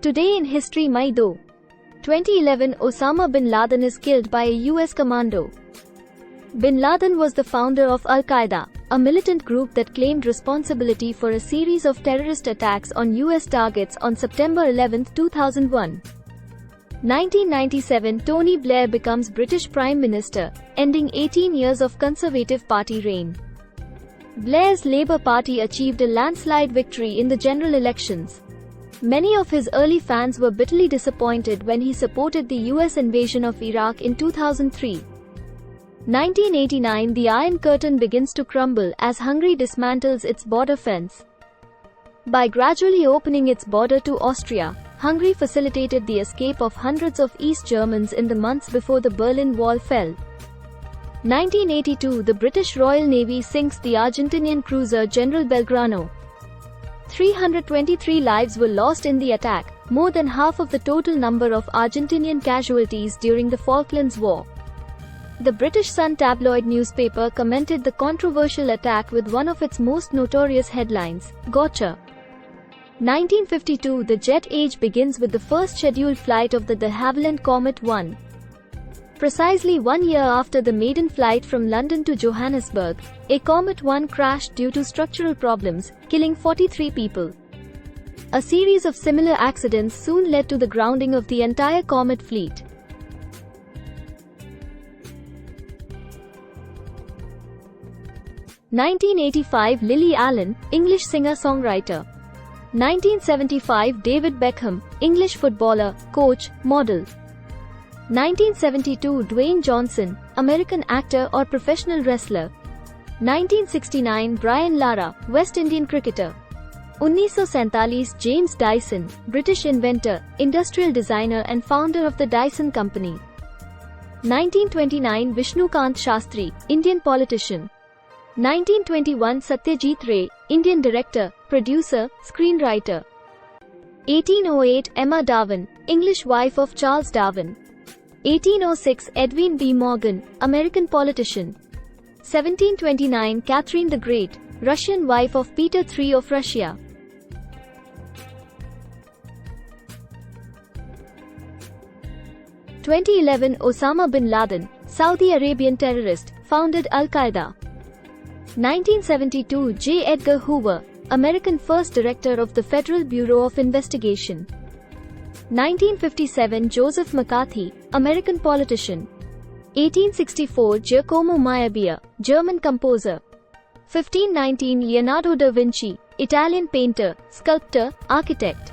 Today in history, May 2, 2011, Osama bin Laden is killed by a US commando. Bin Laden was the founder of Al-Qaeda, a militant group that claimed responsibility for a series of terrorist attacks on US targets on September 11, 2001. 1997, Tony Blair becomes British Prime Minister, ending 18 years of Conservative Party reign. Blair's Labour Party achieved a landslide victory in the general elections. Many of his early fans were bitterly disappointed when he supported the US invasion of Iraq in 2003. 1989, the Iron Curtain begins to crumble as Hungary dismantles its border fence. By gradually opening its border to Austria, Hungary facilitated the escape of hundreds of East Germans in the months before the Berlin Wall fell. 1982, the British Royal Navy sinks the Argentinian cruiser General Belgrano. 323 lives were lost in the attack, more than half of the total number of Argentinian casualties during the Falklands War. The British Sun tabloid newspaper commented the controversial attack with one of its most notorious headlines, "Gotcha." 1952, the jet age begins with the first scheduled flight of the de Havilland Comet 1. Precisely 1 year after the maiden flight from London to Johannesburg, a Comet 1 crashed due to structural problems, killing 43 people. A series of similar accidents soon led to the grounding of the entire Comet fleet. (1985) Lily Allen, English singer-songwriter. 1975, David Beckham, English footballer, coach, model. 1972, Dwayne Johnson, American actor or professional wrestler. 1969, Brian Lara, West Indian cricketer. 1947, James Dyson, British inventor, industrial designer and founder of the Dyson Company. 1929, Vishnukant Shastri, Indian politician. 1921, Satyajit Ray, Indian director, producer, screenwriter. 1808, Emma Darwin, English wife of Charles Darwin. 1806, Edwin B. Morgan, American politician. 1729, Catherine the Great, Russian wife of Peter III of Russia. (2011) Osama bin Laden, Saudi Arabian terrorist, founded Al-Qaeda. 1972, J. Edgar Hoover, American first director of the Federal Bureau of Investigation. 1957, Joseph McCarthy, American politician. 1864, Giacomo Meyerbeer, German composer. 1519, Leonardo da Vinci, Italian painter, sculptor, architect.